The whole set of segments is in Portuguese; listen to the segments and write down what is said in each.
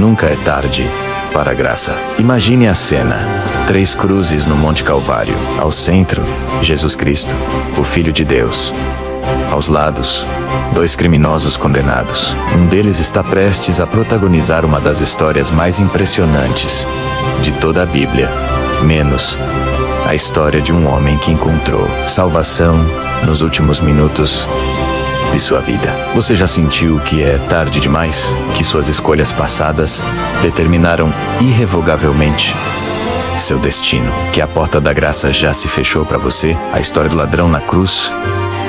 Nunca é tarde para a graça. Imagine a cena. 3 cruzes no Monte Calvário. Ao centro, Jesus Cristo, o Filho de Deus. Aos lados, 2 criminosos condenados. Um deles está prestes a protagonizar uma das histórias mais impressionantes de toda a Bíblia. Menos a história de um homem que encontrou salvação nos últimos minutos de sua vida. Você já sentiu que é tarde demais? Que suas escolhas passadas determinaram irrevogavelmente seu destino? Que a porta da graça já se fechou para você? A história do ladrão na cruz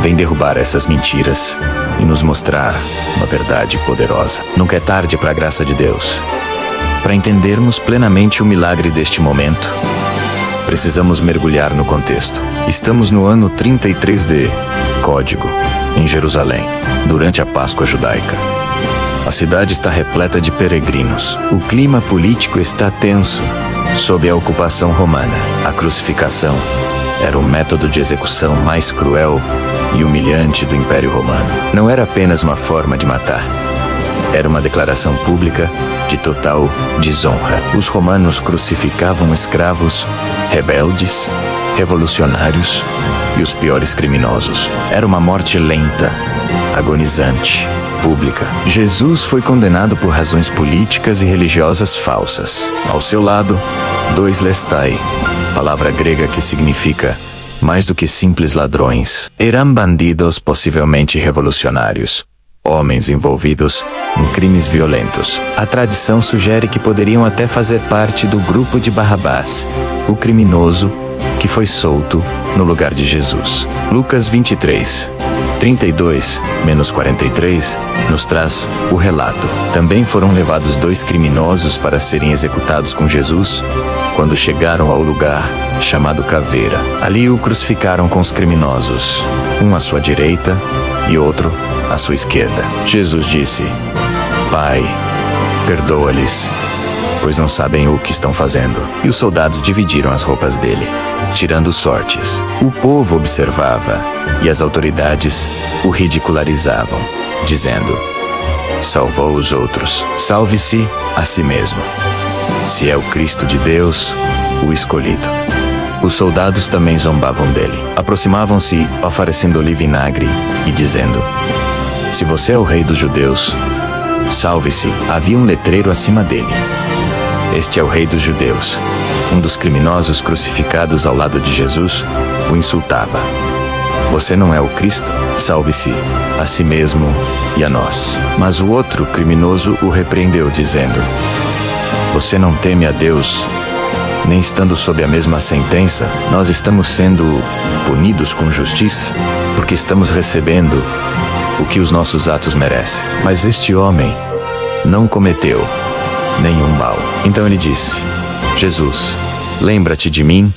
vem derrubar essas mentiras e nos mostrar uma verdade poderosa. Nunca é tarde para a graça de Deus. Para entendermos plenamente o milagre deste momento, precisamos mergulhar no contexto. Estamos no ano 33 de Código, em Jerusalém, durante a Páscoa judaica. A cidade está repleta de peregrinos. O clima político está tenso sob a ocupação romana. A crucificação era o método de execução mais cruel e humilhante do Império Romano. Não era apenas uma forma de matar. Era uma declaração pública de total desonra. Os romanos crucificavam escravos, rebeldes, revolucionários e os piores criminosos. Era uma morte lenta, agonizante, pública. Jesus foi condenado por razões políticas e religiosas falsas. Ao seu lado, 2 lestai, palavra grega que significa mais do que simples ladrões. Eram bandidos possivelmente revolucionários. Homens envolvidos em crimes violentos. A tradição sugere que poderiam até fazer parte do grupo de Barrabás, o criminoso que foi solto no lugar de Jesus. Lucas 23, 32-43 nos traz o relato. Também foram levados 2 criminosos para serem executados com Jesus quando chegaram ao lugar chamado Caveira. Ali o crucificaram com os criminosos, um à sua direita e outro à sua esquerda. Jesus disse: Pai, perdoa-lhes, pois não sabem o que estão fazendo. E os soldados dividiram as roupas dele, tirando sortes. O povo observava e as autoridades o ridicularizavam, dizendo: salvou os outros, salve-se a si mesmo. Se é o Cristo de Deus, o escolhido. Os soldados também zombavam dele. Aproximavam-se, oferecendo-lhe vinagre e dizendo: se você é o rei dos judeus, salve-se. Havia um letreiro acima dele: este é o rei dos judeus. Um dos criminosos crucificados ao lado de Jesus o insultava: você não é o Cristo? Salve-se a si mesmo e a nós. Mas o outro criminoso o repreendeu, dizendo: você não teme a Deus? Nem estando sob a mesma sentença, nós estamos sendo punidos com justiça, porque estamos recebendo o que os nossos atos merecem. Mas este homem não cometeu nenhum mal. Então ele disse: Jesus, lembra-te de mim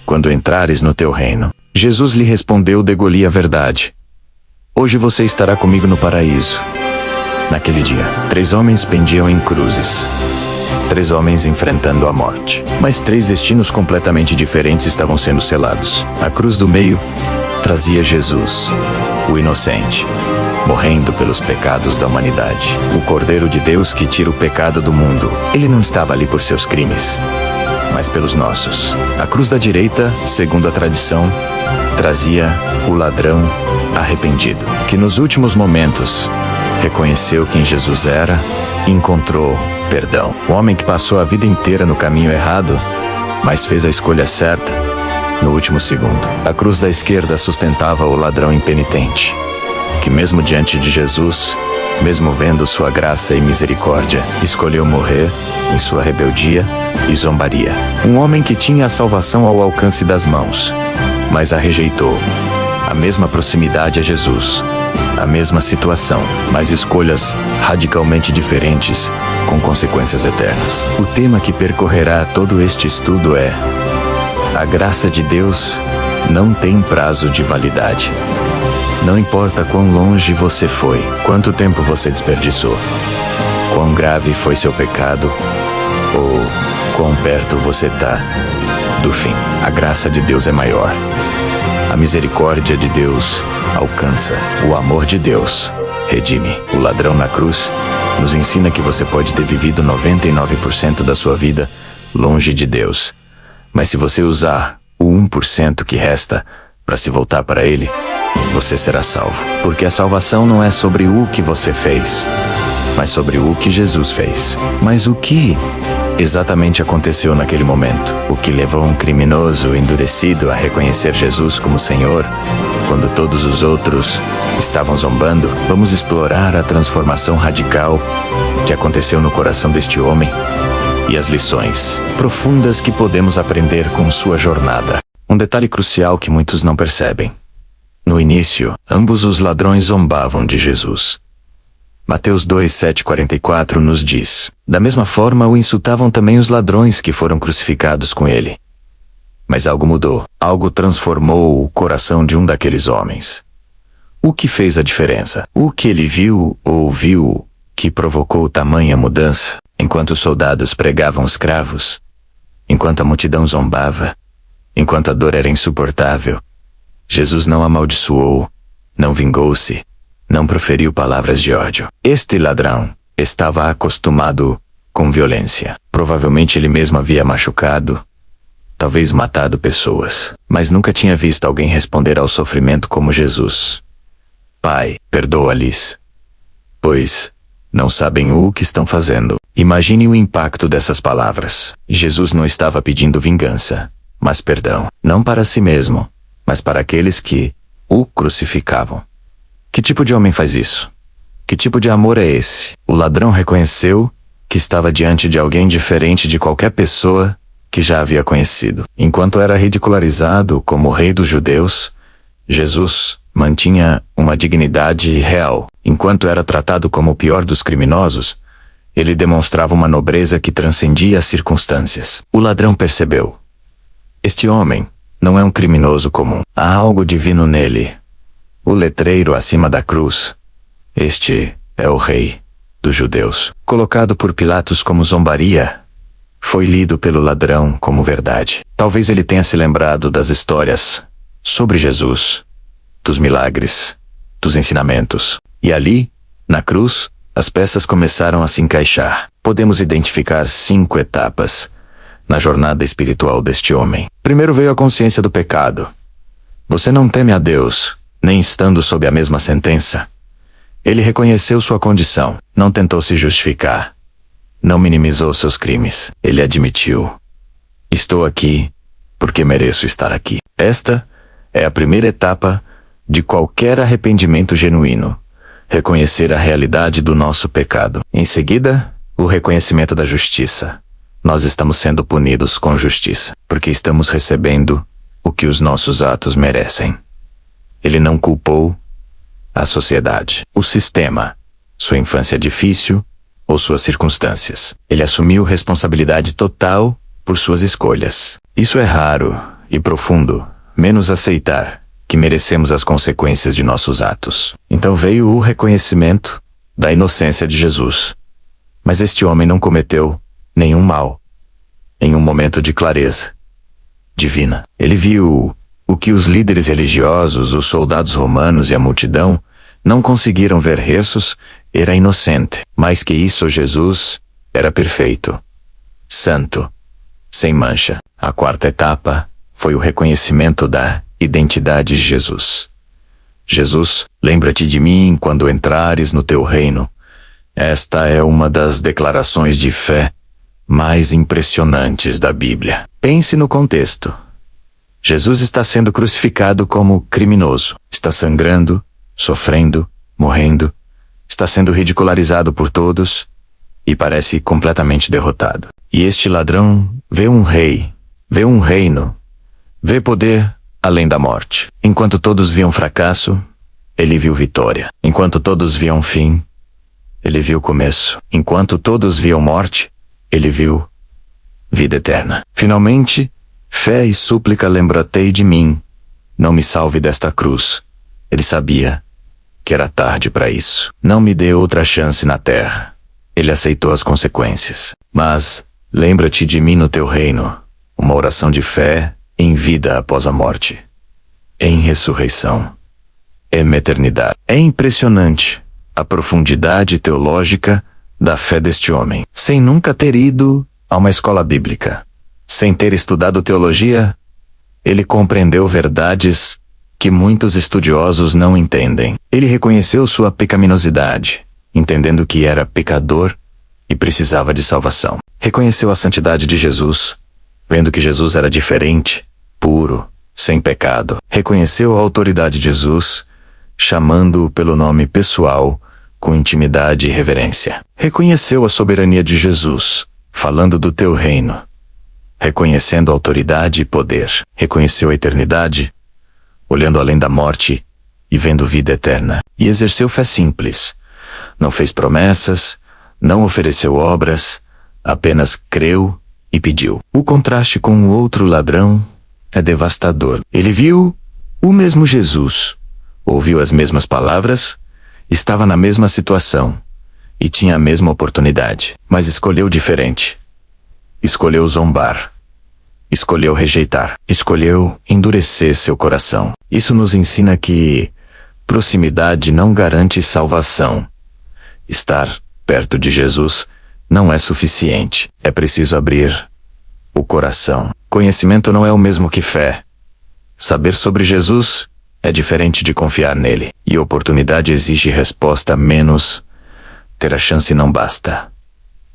quando entrares no teu reino. Jesus lhe respondeu: degoli a verdade. Hoje você estará comigo no paraíso. Naquele dia, 3 homens pendiam em cruzes. 3 homens enfrentando a morte. Mas 3 destinos completamente diferentes estavam sendo selados. A cruz do meio trazia Jesus, o inocente, morrendo pelos pecados da humanidade. O Cordeiro de Deus que tira o pecado do mundo. Ele não estava ali por seus crimes, mas pelos nossos. A cruz da direita, segundo a tradição, trazia o ladrão arrependido, que nos últimos momentos reconheceu quem Jesus era e encontrou perdão. O homem que passou a vida inteira no caminho errado, mas fez a escolha certa no último segundo. A cruz da esquerda sustentava o ladrão impenitente, que mesmo diante de Jesus, mesmo vendo sua graça e misericórdia, escolheu morrer em sua rebeldia e zombaria. Um homem que tinha a salvação ao alcance das mãos, mas a rejeitou. A mesma proximidade a Jesus, a mesma situação, mas escolhas radicalmente diferentes, com consequências eternas. O tema que percorrerá todo este estudo é: a graça de Deus não tem prazo de validade. Não importa quão longe você foi, quanto tempo você desperdiçou, quão grave foi seu pecado, ou quão perto você está do fim. A graça de Deus é maior. A misericórdia de Deus alcança. O amor de Deus redime. O ladrão na cruz nos ensina que você pode ter vivido 99% da sua vida longe de Deus. Mas se você usar o 1% que resta para se voltar para Ele, você será salvo. Porque a salvação não é sobre o que você fez, mas sobre o que Jesus fez. Mas o que exatamente aconteceu naquele momento? O que levou um criminoso endurecido a reconhecer Jesus como Senhor, quando todos os outros estavam zombando? Vamos explorar a transformação radical que aconteceu no coração deste homem e as lições profundas que podemos aprender com sua jornada. Um detalhe crucial que muitos não percebem. No início, ambos os ladrões zombavam de Jesus. Mateus 2:7-44 nos diz: da mesma forma o insultavam também os ladrões que foram crucificados com ele. Mas algo mudou. Algo transformou o coração de um daqueles homens. O que fez a diferença? O que ele viu ou ouviu que provocou tamanha mudança? Enquanto os soldados pregavam os cravos, enquanto a multidão zombava, enquanto a dor era insuportável, Jesus não amaldiçoou, não vingou-se, não proferiu palavras de ódio. Este ladrão estava acostumado com violência. Provavelmente ele mesmo havia machucado, talvez matado pessoas, mas nunca tinha visto alguém responder ao sofrimento como Jesus. Pai, perdoa-lhes, pois não sabem o que estão fazendo. Imagine o impacto dessas palavras. Jesus não estava pedindo vingança, mas perdão. Não para si mesmo, mas para aqueles que o crucificavam. Que tipo de homem faz isso? Que tipo de amor é esse? O ladrão reconheceu que estava diante de alguém diferente de qualquer pessoa que já havia conhecido. Enquanto era ridicularizado como o rei dos judeus, Jesus mantinha uma dignidade real. Enquanto era tratado como o pior dos criminosos, ele demonstrava uma nobreza que transcendia as circunstâncias. O ladrão percebeu: este homem não é um criminoso comum. Há algo divino nele. O letreiro acima da cruz. Este é o rei dos judeus. Colocado por Pilatos como zombaria, foi lido pelo ladrão como verdade. Talvez ele tenha se lembrado das histórias sobre Jesus, dos milagres, dos ensinamentos. E ali, na cruz, as peças começaram a se encaixar. Podemos identificar 5 etapas na jornada espiritual deste homem. Primeiro veio a consciência do pecado. Você não teme a Deus, nem estando sob a mesma sentença. Ele reconheceu sua condição, não tentou se justificar, não minimizou seus crimes. Ele admitiu: estou aqui porque mereço estar aqui. Esta é a primeira etapa de qualquer arrependimento genuíno. Reconhecer a realidade do nosso pecado. Em seguida, o reconhecimento da justiça. Nós estamos sendo punidos com justiça, porque estamos recebendo o que os nossos atos merecem. Ele não culpou a sociedade, o sistema, sua infância difícil ou suas circunstâncias. Ele assumiu responsabilidade total por suas escolhas. Isso é raro e profundo, menos aceitar que merecemos as consequências de nossos atos. Então veio o reconhecimento da inocência de Jesus. Mas este homem não cometeu nenhum mal. Em um momento de clareza divina, ele viu o que os líderes religiosos, os soldados romanos e a multidão não conseguiram ver. Jesus era inocente. Mais que isso, Jesus era perfeito, santo, sem mancha. A quarta etapa foi o reconhecimento da identidade de Jesus. Jesus, lembra-te de mim quando entrares no teu reino. Esta é uma das declarações de fé mais impressionantes da Bíblia. Pense no contexto. Jesus está sendo crucificado como criminoso. Está sangrando, sofrendo, morrendo. Está sendo ridicularizado por todos e parece completamente derrotado. E este ladrão vê um rei, vê um reino, vê poder além da morte. Enquanto todos viam fracasso, ele viu vitória. Enquanto todos viam fim, ele viu começo. Enquanto todos viam morte, ele viu vida eterna. Finalmente, fé e súplica, lembra-te de mim. Não me salve desta cruz. Ele sabia que era tarde para isso. Não me dê outra chance na terra. Ele aceitou as consequências. Mas, lembra-te de mim no teu reino. Uma oração de fé em vida após a morte. Em ressurreição. Em eternidade. É impressionante a profundidade teológica da fé deste homem. Sem nunca ter ido a uma escola bíblica, sem ter estudado teologia, ele compreendeu verdades que muitos estudiosos não entendem. Ele reconheceu sua pecaminosidade, entendendo que era pecador e precisava de salvação. Reconheceu a santidade de Jesus, vendo que Jesus era diferente, puro, sem pecado. Reconheceu a autoridade de Jesus, chamando-o pelo nome pessoal, com intimidade e reverência. Reconheceu a soberania de Jesus, falando do teu reino, reconhecendo autoridade e poder. Reconheceu a eternidade, olhando além da morte e vendo vida eterna. E exerceu fé simples. Não fez promessas, não ofereceu obras, apenas creu e pediu. O contraste com o outro ladrão é devastador. Ele viu o mesmo Jesus, ouviu as mesmas palavras, estava na mesma situação e tinha a mesma oportunidade, mas escolheu diferente. Escolheu zombar. Escolheu rejeitar. Escolheu endurecer seu coração. Isso nos ensina que proximidade não garante salvação. Estar perto de Jesus não é suficiente. É preciso abrir o coração. Conhecimento não é o mesmo que fé. Saber sobre Jesus é diferente de confiar nele. E oportunidade exige resposta menos. Ter a chance não basta.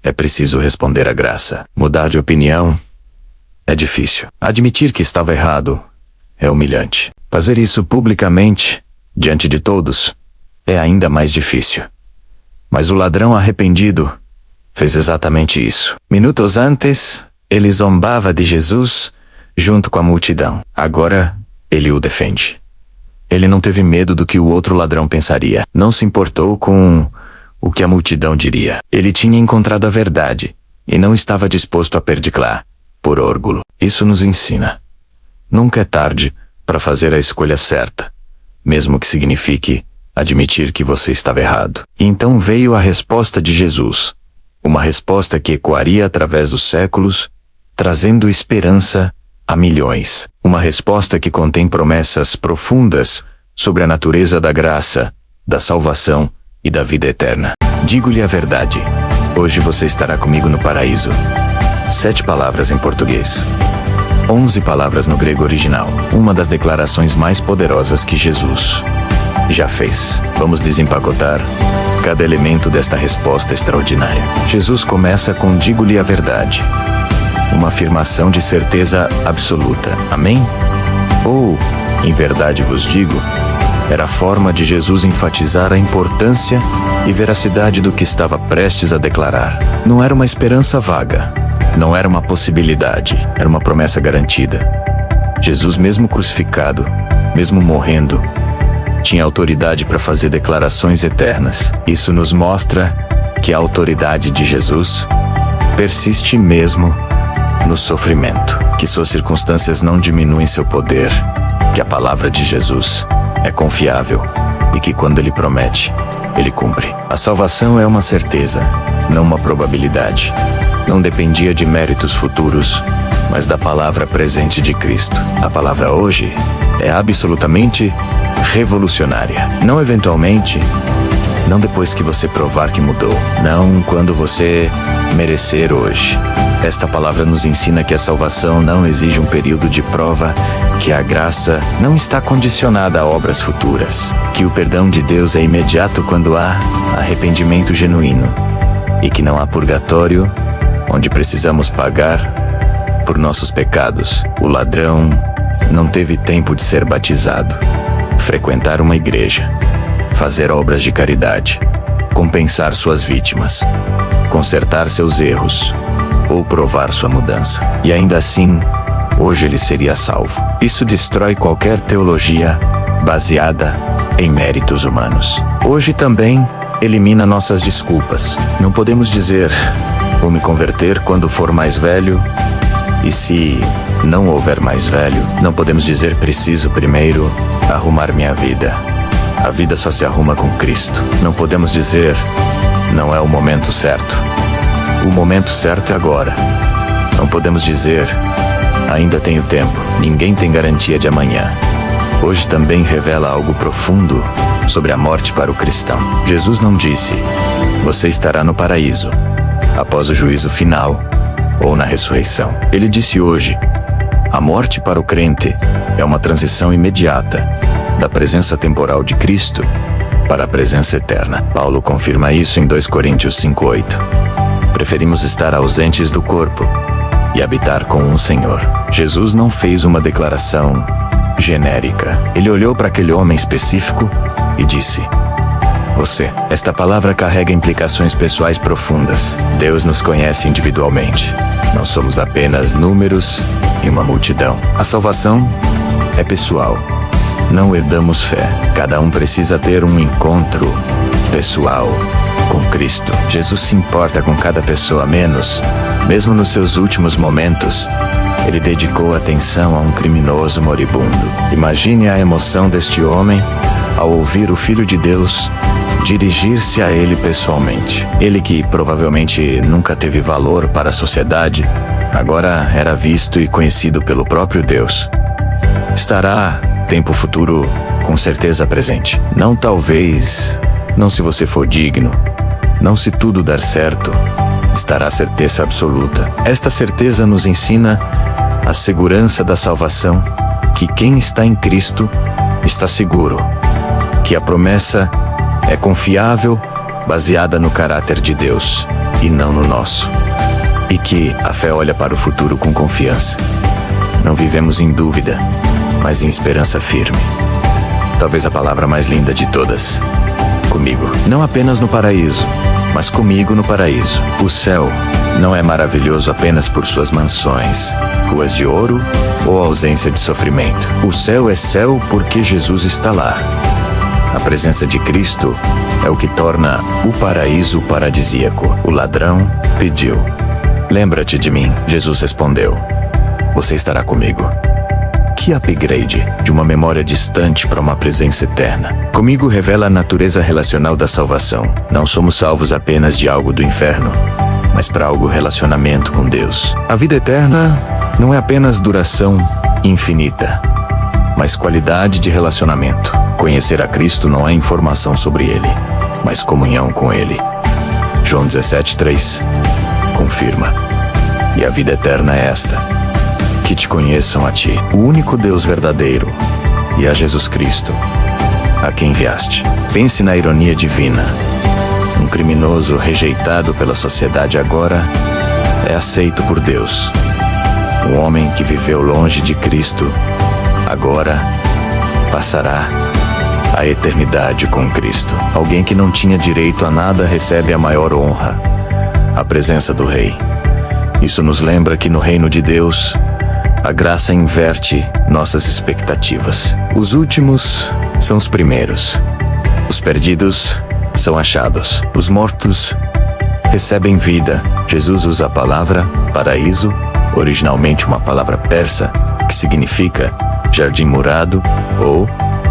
É preciso responder à graça. Mudar de opinião é difícil. Admitir que estava errado é humilhante. Fazer isso publicamente, diante de todos, é ainda mais difícil. Mas o ladrão arrependido fez exatamente isso. Minutos antes, ele zombava de Jesus junto com a multidão. Agora, ele o defende. Ele não teve medo do que o outro ladrão pensaria. Não se importou com o que a multidão diria. Ele tinha encontrado a verdade e não estava disposto a perder por orgulho. Isso nos ensina. Nunca é tarde para fazer a escolha certa, mesmo que signifique admitir que você estava errado. E então veio a resposta de Jesus. Uma resposta que ecoaria através dos séculos, trazendo esperança a milhões. Uma resposta que contém promessas profundas sobre a natureza da graça, da salvação e da vida eterna. Digo-lhe a verdade. Hoje você estará comigo no paraíso. 7 palavras em português. 11 palavras no grego original. Uma das declarações mais poderosas que Jesus já fez. Vamos desempacotar cada elemento desta resposta extraordinária. Jesus começa com digo-lhe a verdade. Uma afirmação de certeza absoluta. Amém? Ou, em verdade vos digo, era a forma de Jesus enfatizar a importância e veracidade do que estava prestes a declarar. Não era uma esperança vaga. Não era uma possibilidade. Era uma promessa garantida. Jesus, mesmo crucificado, mesmo morrendo, tinha autoridade para fazer declarações eternas. Isso nos mostra que a autoridade de Jesus persiste mesmo no sofrimento, que suas circunstâncias não diminuem seu poder, que a palavra de Jesus é confiável e que quando ele promete, ele cumpre. A salvação é uma certeza, não uma probabilidade. Não dependia de méritos futuros, mas da palavra presente de Cristo. A palavra hoje é absolutamente revolucionária. Não eventualmente, não depois que você provar que mudou, não quando você merecer hoje. Esta palavra nos ensina que a salvação não exige um período de prova, que a graça não está condicionada a obras futuras, que o perdão de Deus é imediato quando há arrependimento genuíno, e que não há purgatório, onde precisamos pagar por nossos pecados. O ladrão não teve tempo de ser batizado, frequentar uma igreja, fazer obras de caridade, compensar suas vítimas, consertar seus erros ou provar sua mudança. E ainda assim, hoje ele seria salvo. Isso destrói qualquer teologia baseada em méritos humanos. Hoje também elimina nossas desculpas. Não podemos dizer, vou me converter quando for mais velho, e se não houver mais velho, não podemos dizer, preciso primeiro arrumar minha vida. A vida só se arruma com Cristo. Não podemos dizer, não é o momento certo. O momento certo é agora. Não podemos dizer, ainda tenho tempo. Ninguém tem garantia de amanhã. Hoje também revela algo profundo sobre a morte para o cristão. Jesus não disse, você estará no paraíso, após o juízo final ou na ressurreição. Ele disse hoje: a morte para o crente é uma transição imediata da presença temporal de Cristo para a presença eterna. Paulo confirma isso em 2 Coríntios 5:8. Preferimos estar ausentes do corpo e habitar com um Senhor. Jesus não fez uma declaração genérica. Ele olhou para aquele homem específico e disse: você. Esta palavra carrega implicações pessoais profundas. Deus nos conhece individualmente. Não somos apenas números em uma multidão. A salvação é pessoal. Não herdamos fé. Cada um precisa ter um encontro pessoal com Cristo. Jesus se importa com cada pessoa menos. Mesmo nos seus últimos momentos, ele dedicou atenção a um criminoso moribundo. Imagine a emoção deste homem ao ouvir o Filho de Deus dirigir-se a ele pessoalmente. Ele, que provavelmente nunca teve valor para a sociedade, agora era visto e conhecido pelo próprio Deus. Estará, tempo futuro, com certeza presente. Não talvez, não se você for digno, não se tudo dar certo, estará a certeza absoluta. Esta certeza nos ensina a segurança da salvação, que quem está em Cristo está seguro, que a promessa é confiável, baseada no caráter de Deus e não no nosso, e que a fé olha para o futuro com confiança. Não vivemos em dúvida, mas em esperança firme. Talvez a palavra mais linda de todas: comigo. Não apenas no paraíso, mas comigo no paraíso. O céu não é maravilhoso apenas por suas mansões, ruas de ouro ou ausência de sofrimento. O céu é céu porque Jesus está lá. A presença de Cristo é o que torna o paraíso paradisíaco. O ladrão pediu: lembra-te de mim. Jesus respondeu: você estará comigo. Que upgrade de uma memória distante para uma presença eterna. Comigo revela a natureza relacional da salvação. Não somos salvos apenas de algo do inferno, mas para algo relacionamento com Deus. A vida eterna não é apenas duração infinita, mas qualidade de relacionamento. Conhecer a Cristo não é informação sobre Ele, mas comunhão com Ele. João 17:3 confirma. E a vida eterna é esta: que te conheçam a Ti, o único Deus verdadeiro, e a Jesus Cristo, a quem enviaste. Pense na ironia divina. Um criminoso rejeitado pela sociedade agora é aceito por Deus. Um homem que viveu longe de Cristo agora passará a eternidade com Cristo. Alguém que não tinha direito a nada recebe a maior honra: a presença do Rei. Isso nos lembra que no reino de Deus, a graça inverte nossas expectativas. Os últimos são os primeiros. Os perdidos são achados. Os mortos recebem vida. Jesus usa a palavra paraíso, originalmente uma palavra persa, que significa jardim murado ou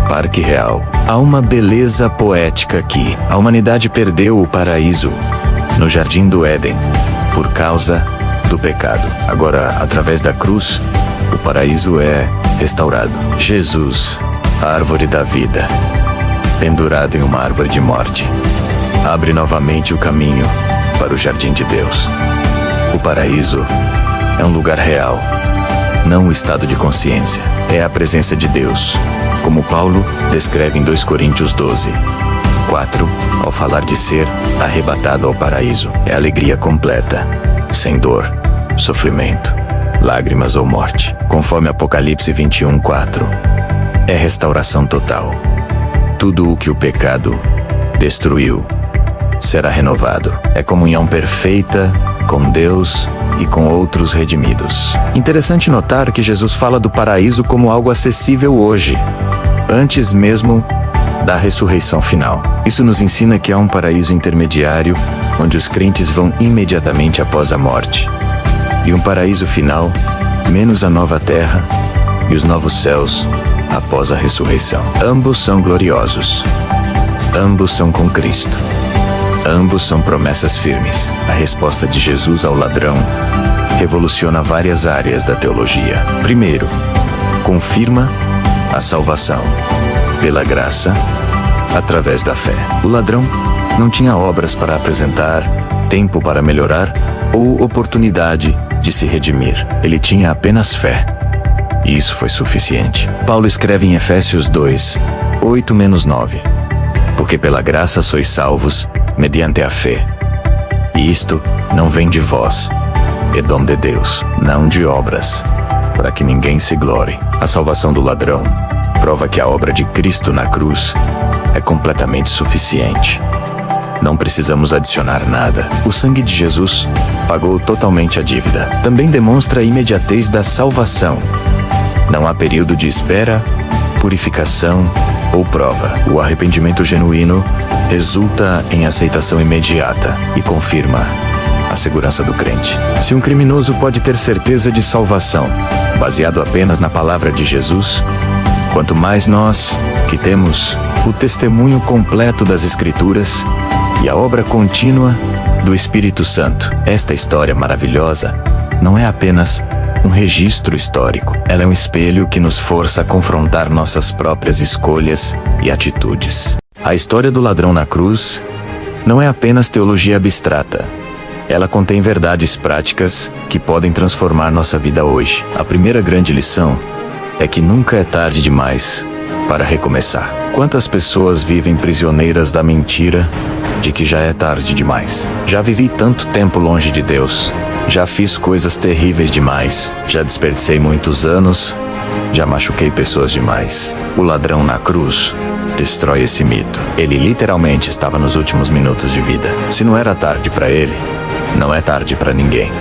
parque real. Há uma beleza poética aqui. A humanidade perdeu o paraíso no jardim do Éden por causa do pecado. Agora, através da cruz, o paraíso é restaurado. Jesus, a árvore da vida, pendurado em uma árvore de morte, abre novamente o caminho para o jardim de Deus. O paraíso é um lugar real, não um estado de consciência. É a presença de Deus, como Paulo descreve em 2 Coríntios 12:4, ao falar de ser arrebatado ao paraíso. É alegria completa, sem dor, sofrimento, lágrimas ou morte. Conforme Apocalipse 21:4, é restauração total. Tudo o que o pecado destruiu será renovado. É comunhão perfeita com Deus e com outros redimidos. Interessante notar que Jesus fala do paraíso como algo acessível hoje, antes mesmo da ressurreição final. Isso nos ensina que há um paraíso intermediário, onde os crentes vão imediatamente após a morte, e um paraíso final, menos a nova terra e os novos céus após a ressurreição. Ambos são gloriosos. Ambos são com Cristo. Ambos são promessas firmes. A resposta de Jesus ao ladrão revoluciona várias áreas da teologia. Primeiro, confirma a salvação pela graça, através da fé. O ladrão Não tinha obras para apresentar, tempo para melhorar ou oportunidade de se redimir. Ele tinha apenas fé. E isso foi suficiente. Paulo escreve em Efésios 2, 8-9. Porque pela graça sois salvos, mediante a fé. E isto não vem de vós, é dom de Deus, não de obras, para que ninguém se glorie. A salvação do ladrão prova que a obra de Cristo na cruz é completamente suficiente. Não precisamos adicionar nada. O sangue de Jesus pagou totalmente a dívida. Também demonstra a imediatez da salvação. Não há período de espera, purificação ou prova. O arrependimento genuíno resulta em aceitação imediata e confirma a segurança do crente. Se um criminoso pode ter certeza de salvação, baseado apenas na palavra de Jesus, quanto mais nós, que temos o testemunho completo das Escrituras e a obra contínua do Espírito Santo. Esta história maravilhosa não é apenas um registro histórico. Ela é um espelho que nos força a confrontar nossas próprias escolhas e atitudes. A história do ladrão na cruz não é apenas teologia abstrata. Ela contém verdades práticas que podem transformar nossa vida hoje. A primeira grande lição é que nunca é tarde demais para recomeçar. Quantas pessoas vivem prisioneiras da mentira de que já é tarde demais? Já vivi tanto tempo longe de Deus. Já fiz coisas terríveis demais. Já desperdicei muitos anos. Já machuquei pessoas demais. O ladrão na cruz destrói esse mito. Ele literalmente estava nos últimos minutos de vida. Se não era tarde para ele, não é tarde para ninguém.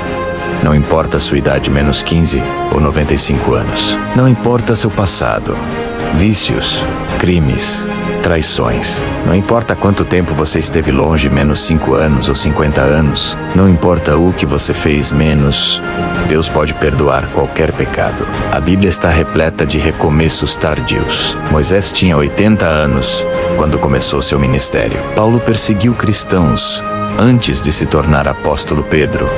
Não importa a sua idade menos 15 ou 95 anos. Não importa seu passado, vícios, crimes, traições. Não importa quanto tempo você esteve longe, menos 5 anos ou 50 anos. Não importa o que você fez menos. Deus pode perdoar qualquer pecado. A Bíblia está repleta de recomeços tardios. Moisés tinha 80 anos quando começou seu ministério. Paulo perseguiu cristãos antes de se tornar apóstolo. Pedro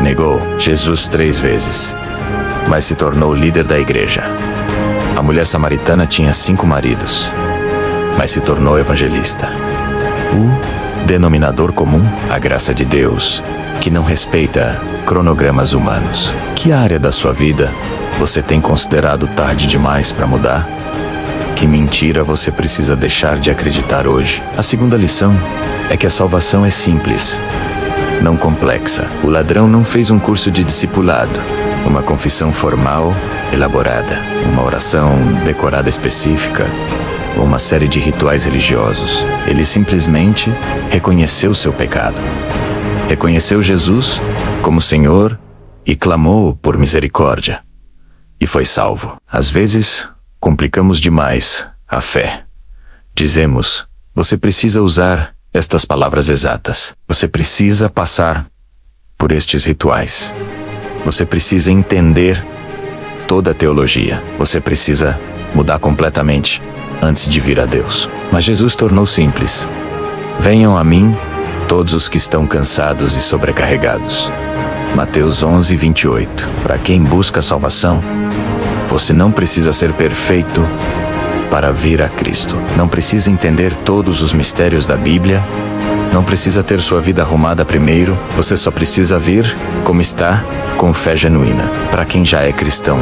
negou Jesus 3 vezes, mas se tornou líder da igreja. A mulher samaritana tinha 5 maridos, mas se tornou evangelista. O denominador comum, a graça de Deus, que não respeita cronogramas humanos. Que área da sua vida você tem considerado tarde demais para mudar? Que mentira você precisa deixar de acreditar hoje? A segunda lição é que a salvação é simples, não complexa. O ladrão não fez um curso de discipulado, uma confissão formal, elaborada, uma oração decorada específica, ou uma série de rituais religiosos. Ele simplesmente reconheceu seu pecado. Reconheceu Jesus como Senhor e clamou por misericórdia. E foi salvo. Às vezes, complicamos demais a fé. Dizemos, você precisa usar estas palavras exatas. Você precisa passar por estes rituais. Você precisa entender toda a teologia. Você precisa mudar completamente antes de vir a Deus. Mas Jesus tornou simples. Venham a mim, todos os que estão cansados e sobrecarregados. Mateus 11:28. Para quem busca salvação, você não precisa ser perfeito para vir a Cristo. Não precisa entender todos os mistérios da Bíblia. Não precisa ter sua vida arrumada primeiro. Você só precisa vir como está, com fé genuína. Para quem já é cristão,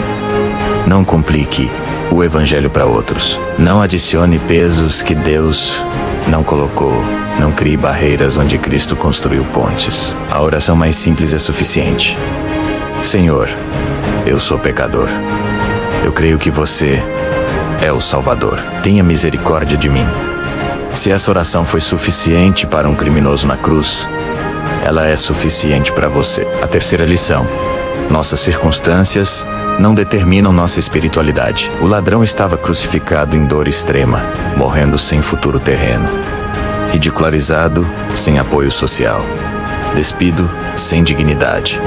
não complique o evangelho para outros. Não adicione pesos que Deus não colocou. Não crie barreiras onde Cristo construiu pontes. A oração mais simples é suficiente. Senhor, eu sou pecador. Eu creio que você é o Salvador. Tenha misericórdia de mim. Se essa oração foi suficiente para um criminoso na cruz, ela é suficiente para você. A terceira lição: nossas circunstâncias não determinam nossa espiritualidade. O ladrão estava crucificado em dor extrema, morrendo sem futuro terreno, ridicularizado, sem apoio social, despido, sem dignidade,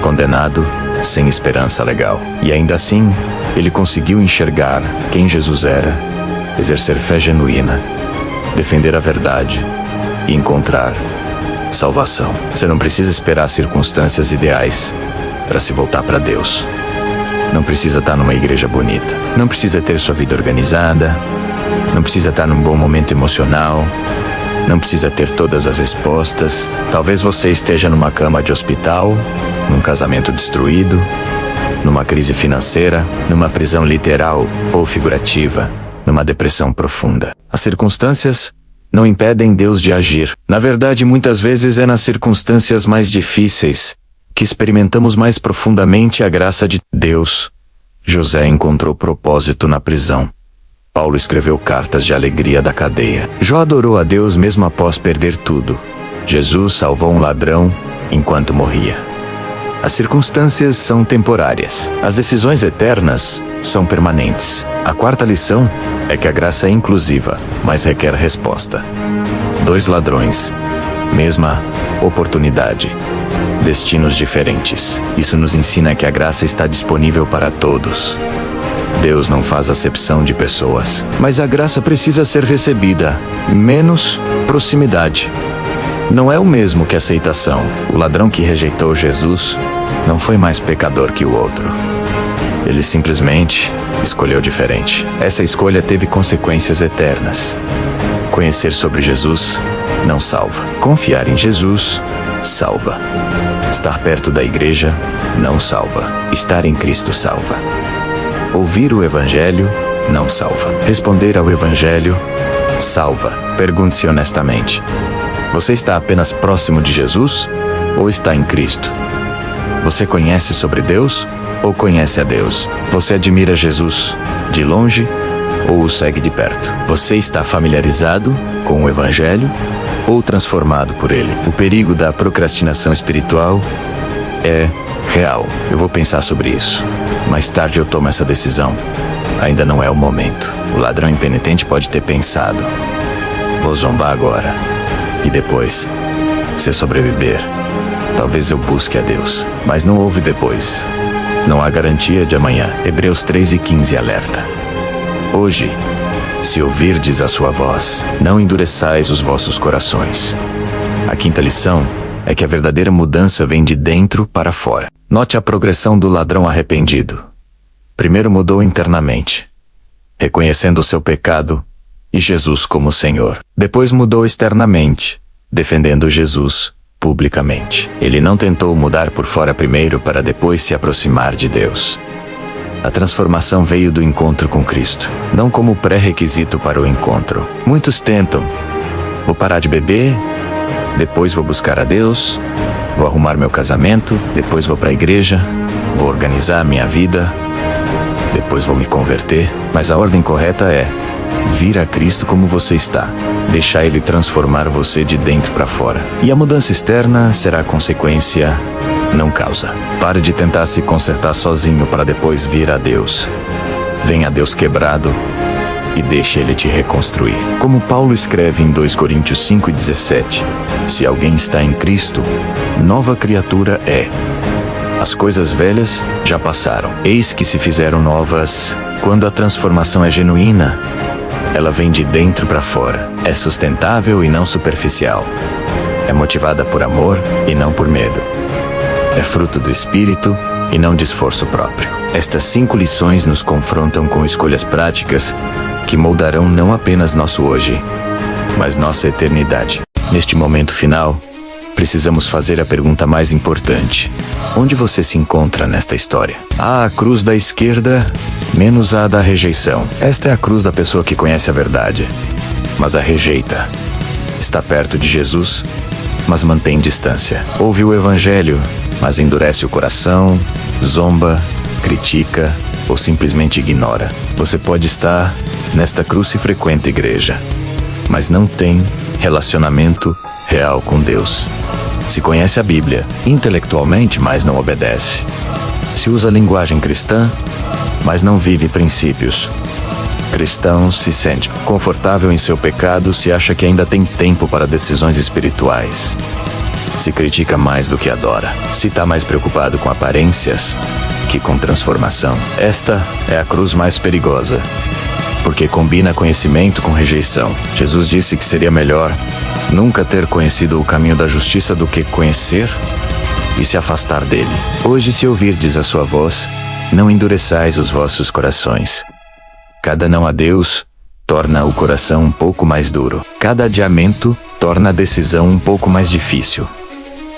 condenado, sem esperança legal. E ainda assim, ele conseguiu enxergar quem Jesus era, exercer fé genuína, defender a verdade e encontrar salvação. Você não precisa esperar circunstâncias ideais para se voltar para Deus. Não precisa estar numa igreja bonita. Não precisa ter sua vida organizada. Não precisa estar num bom momento emocional. Não precisa ter todas as respostas. Talvez você esteja numa cama de hospital, num casamento destruído, numa crise financeira, numa prisão literal ou figurativa, numa depressão profunda. As circunstâncias não impedem Deus de agir. Na verdade, muitas vezes é nas circunstâncias mais difíceis que experimentamos mais profundamente a graça de Deus. José encontrou propósito na prisão. Paulo escreveu cartas de alegria da cadeia. Jó adorou a Deus mesmo após perder tudo. Jesus salvou um ladrão enquanto morria. As circunstâncias são temporárias. As decisões eternas são permanentes. A quarta lição é que a graça é inclusiva, mas requer resposta. 2 ladrões, mesma oportunidade, destinos diferentes. Isso nos ensina que a graça está disponível para todos. Deus não faz acepção de pessoas, mas a graça precisa ser recebida. Menos proximidade não é o mesmo que aceitação. O ladrão que rejeitou Jesus não foi mais pecador que o outro. Ele simplesmente escolheu diferente. Essa escolha teve consequências eternas. Conhecer sobre Jesus não salva. Confiar em Jesus salva. Estar perto da igreja não salva. Estar em Cristo salva. Ouvir o Evangelho não salva. Responder ao Evangelho salva. Pergunte-se honestamente: você está apenas próximo de Jesus ou está em Cristo? Você conhece sobre Deus ou conhece a Deus? Você admira Jesus de longe ou o segue de perto? Você está familiarizado com o Evangelho ou transformado por ele? O perigo da procrastinação espiritual é real. Eu vou pensar sobre isso. Mais tarde eu tomo essa decisão. Ainda não é o momento. O ladrão impenitente pode ter pensado: vou zombar agora. E depois, se sobreviver, talvez eu busque a Deus. Mas não houve depois. Não há garantia de amanhã. Hebreus 3:15 alerta: hoje, se ouvirdes a sua voz, não endureçais os vossos corações. A quinta lição é que a verdadeira mudança vem de dentro para fora. Note a progressão do ladrão arrependido. Primeiro mudou internamente, reconhecendo o seu pecado e Jesus como Senhor. Depois mudou externamente, defendendo Jesus publicamente. Ele não tentou mudar por fora primeiro para depois se aproximar de Deus. A transformação veio do encontro com Cristo, não como pré-requisito para o encontro. Muitos tentam: vou parar de beber, depois vou buscar a Deus, vou arrumar meu casamento, depois vou para a igreja, vou organizar minha vida, depois vou me converter. Mas a ordem correta é vir a Cristo como você está. Deixar Ele transformar você de dentro para fora. E a mudança externa será consequência, não causa. Pare de tentar se consertar sozinho para depois vir a Deus. Venha a Deus quebrado e deixe Ele te reconstruir. Como Paulo escreve em 2 Coríntios 5:17, se alguém está em Cristo, nova criatura é. As coisas velhas já passaram, eis que se fizeram novas. Quando a transformação é genuína, ela vem de dentro para fora. É sustentável e não superficial. É motivada por amor e não por medo. É fruto do Espírito e não de esforço próprio. Estas 5 lições nos confrontam com escolhas práticas que moldarão não apenas nosso hoje, mas nossa eternidade. Neste momento final, precisamos fazer a pergunta mais importante: onde você se encontra nesta história? Há a cruz da esquerda, menos a da rejeição. Esta é a cruz da pessoa que conhece a verdade, mas a rejeita. Está perto de Jesus, mas mantém distância. Ouve o Evangelho, mas endurece o coração, zomba, critica ou simplesmente ignora. Você pode estar nesta cruz e frequenta a igreja, mas não tem relacionamento real com Deus. Se conhece a Bíblia intelectualmente, mas não obedece. Se usa a linguagem cristã, mas não vive princípios. Cristão se sente confortável em seu pecado, se acha que ainda tem tempo para decisões espirituais. Se critica mais do que adora. Se está mais preocupado com aparências que com transformação. Esta é a cruz mais perigosa, porque combina conhecimento com rejeição. Jesus disse que seria melhor nunca ter conhecido o caminho da justiça do que conhecer e se afastar dele. Hoje, se ouvirdes a sua voz, não endureçais os vossos corações. Cada não a Deus torna o coração um pouco mais duro. Cada adiamento torna a decisão um pouco mais difícil.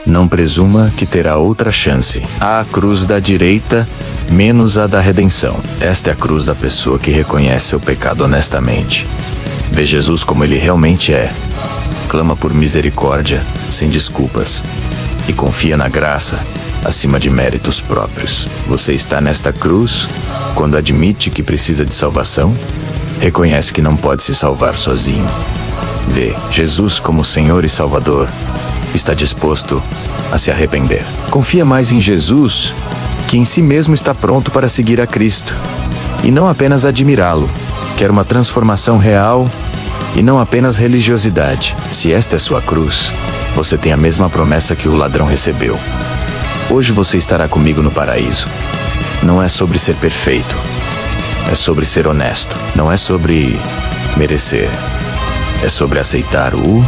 Não presuma que terá outra chance. Há a cruz da direita, menos a da redenção. Esta é a cruz da pessoa que reconhece seu pecado honestamente. Vê Jesus como ele realmente é. Clama por misericórdia, sem desculpas. E confia na graça, acima de méritos próprios. Você está nesta cruz quando admite que precisa de salvação? Reconhece que não pode se salvar sozinho. Vê Jesus como Senhor e Salvador. Está disposto a se arrepender. Confia mais em Jesus, que em si mesmo está pronto para seguir a Cristo. E não apenas admirá-lo. Quer uma transformação real e não apenas religiosidade. Se esta é sua cruz, você tem a mesma promessa que o ladrão recebeu. Hoje você estará comigo no paraíso. Não é sobre ser perfeito. É sobre ser honesto. Não é sobre merecer. É sobre aceitar o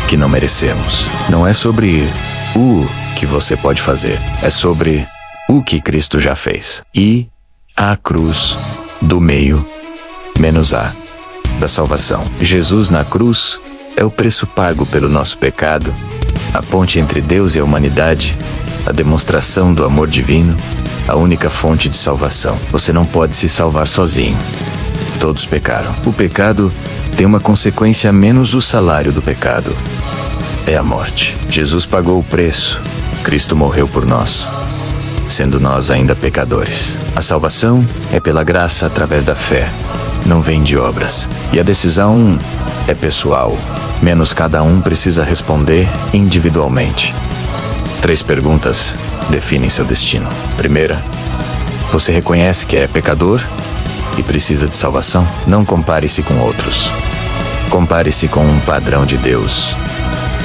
que não merecemos. Não é sobre o que você pode fazer. É sobre o que Cristo já fez. E a cruz do meio menos a da salvação. Jesus na cruz é o preço pago pelo nosso pecado, a ponte entre Deus e a humanidade, a demonstração do amor divino, a única fonte de salvação. Você não pode se salvar sozinho. Todos pecaram. O pecado tem uma consequência menos o salário do pecado. É a morte. Jesus pagou o preço. Cristo morreu por nós, sendo nós ainda pecadores. A salvação é pela graça através da fé. Não vem de obras. E a decisão é pessoal. Menos cada um precisa responder individualmente. 3 perguntas definem seu destino. Primeira, você reconhece que é pecador e precisa de salvação? Não compare-se com outros. Compare-se com um padrão de Deus.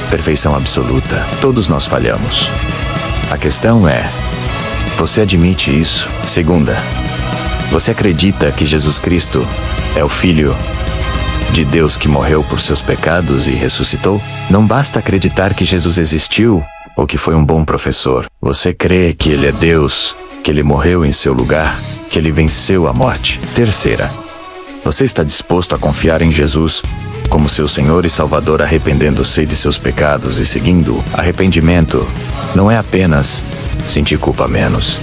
Perfeição absoluta. Todos nós falhamos. A questão é, você admite isso? Segunda, você acredita que Jesus Cristo é o Filho de Deus que morreu por seus pecados e ressuscitou? Não basta acreditar que Jesus existiu ou que foi um bom professor. Você crê que Ele é Deus, que Ele morreu em seu lugar, que Ele venceu a morte? Terceira, você está disposto a confiar em Jesus como seu Senhor e Salvador, arrependendo-se de seus pecados e seguindo? Arrependimento não é apenas sentir culpa menos.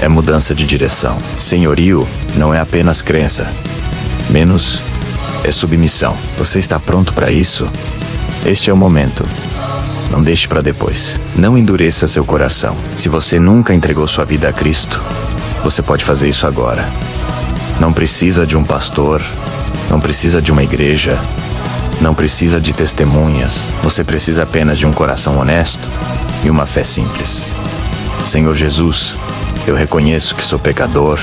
É mudança de direção. Senhorio não é apenas crença. Menos é submissão. Você está pronto para isso? Este é o momento. Não deixe para depois. Não endureça seu coração. Se você nunca entregou sua vida a Cristo, você pode fazer isso agora. Não precisa de um pastor. Não precisa de uma igreja. Não precisa de testemunhas. Você precisa apenas de um coração honesto e uma fé simples. Senhor Jesus, eu reconheço que sou pecador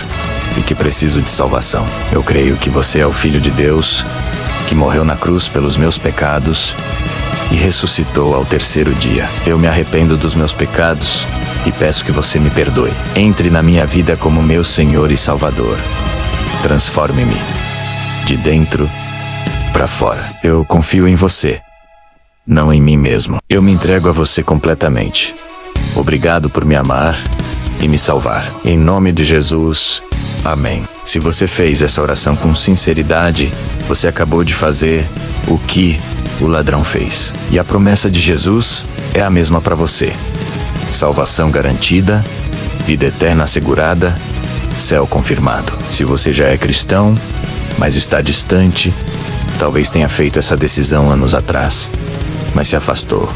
e que preciso de salvação. Eu creio que você é o Filho de Deus, que morreu na cruz pelos meus pecados e ressuscitou ao 3º dia. Eu me arrependo dos meus pecados e peço que você me perdoe. Entre na minha vida como meu Senhor e Salvador. Transforme-me de dentro para fora. Eu confio em você, não em mim mesmo. Eu me entrego a você completamente. Obrigado por me amar e me salvar. Em nome de Jesus, amém. Se você fez essa oração com sinceridade, você acabou de fazer o que o ladrão fez. E a promessa de Jesus é a mesma para você. Salvação garantida, vida eterna assegurada, céu confirmado. Se você já é cristão, mas está distante, talvez tenha feito essa decisão anos atrás, mas se afastou.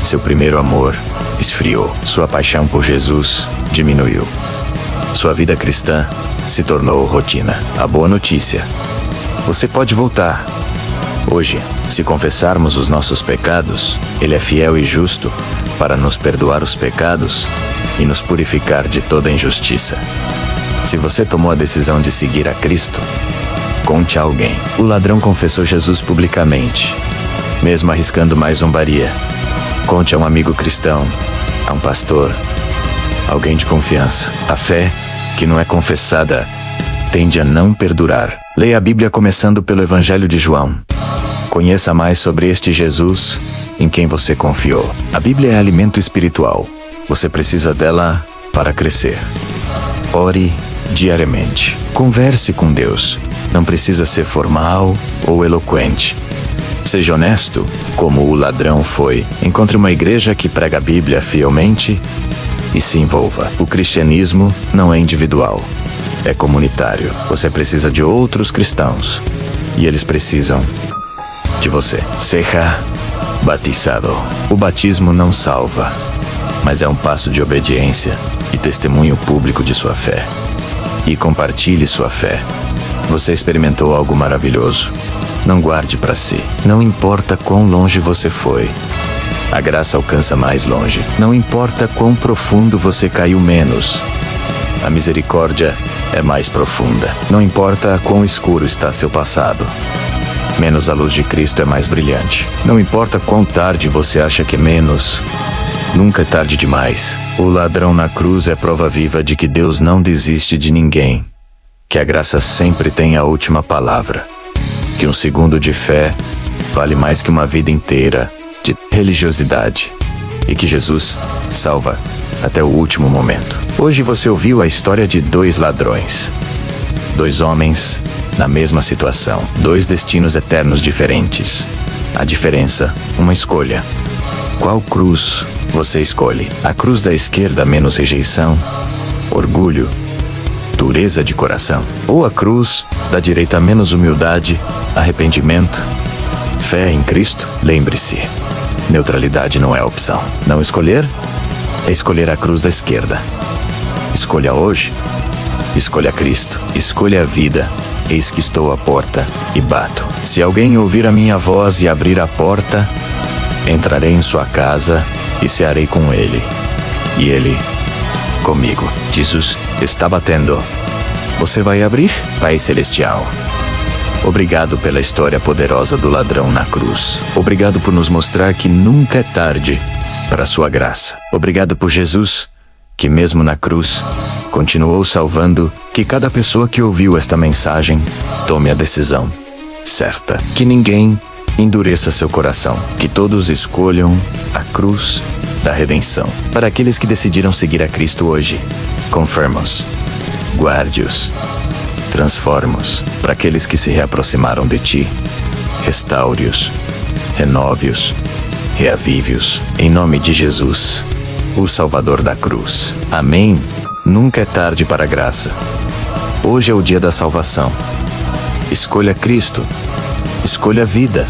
Seu primeiro amor esfriou. Sua paixão por Jesus diminuiu. Sua vida cristã se tornou rotina. A boa notícia: você pode voltar. Hoje, se confessarmos os nossos pecados, Ele é fiel e justo para nos perdoar os pecados e nos purificar de toda injustiça. Se você tomou a decisão de seguir a Cristo, conte a alguém. O ladrão confessou Jesus publicamente, mesmo arriscando mais zombaria. Conte a um amigo cristão, a um pastor, alguém de confiança. A fé, que não é confessada, tende a não perdurar. Leia a Bíblia começando pelo Evangelho de João. Conheça mais sobre este Jesus em quem você confiou. A Bíblia é alimento espiritual. Você precisa dela para crescer. Ore diariamente. Converse com Deus. Não precisa ser formal ou eloquente. Seja honesto, como o ladrão foi. Encontre uma igreja que prega a Bíblia fielmente e se envolva. O cristianismo não é individual, é comunitário. Você precisa de outros cristãos e eles precisam de você. Seja batizado. O batismo não salva, mas é um passo de obediência e testemunho público de sua fé. E compartilhe sua fé. Você experimentou algo maravilhoso. Não guarde para si. Não importa quão longe você foi. A graça alcança mais longe. Não importa quão profundo você caiu menos. A misericórdia é mais profunda. Não importa quão escuro está seu passado. Menos a luz de Cristo é mais brilhante. Não importa quão tarde você acha que é menos. Nunca é tarde demais. O ladrão na cruz é prova viva de que Deus não desiste de ninguém. Que a graça sempre tem a última palavra. Que um segundo de fé vale mais que uma vida inteira de religiosidade. E que Jesus salva até o último momento. Hoje você ouviu a história de dois ladrões. Dois homens na mesma situação. Dois destinos eternos diferentes. A diferença, uma escolha. Qual cruz você escolhe? A cruz da esquerda, menos rejeição, orgulho, dureza de coração. Ou a cruz da direita, menos humildade, arrependimento, fé em Cristo? Lembre-se, neutralidade não é opção. Não escolher é escolher a cruz da esquerda. Escolha hoje. Escolha Cristo. Escolha a vida. Eis que estou à porta e bato. Se alguém ouvir a minha voz e abrir a porta, entrarei em sua casa e cearei com ele. E ele comigo. Jesus está batendo. Você vai abrir? Pai Celestial, obrigado pela história poderosa do ladrão na cruz. Obrigado por nos mostrar que nunca é tarde para a sua graça. Obrigado por Jesus, que mesmo na cruz, continuou salvando. Que cada pessoa que ouviu esta mensagem tome a decisão certa. Que ninguém endureça seu coração. Que todos escolham a cruz da redenção. Para aqueles que decidiram seguir a Cristo hoje, confirma-os, guarde-os, transforma-os. Para aqueles que se reaproximaram de ti, restaure-os, renove-os, reavive-os. Em nome de Jesus, o Salvador da cruz. Amém. Nunca é tarde para a graça. Hoje é o dia da salvação. Escolha Cristo. Escolha a vida.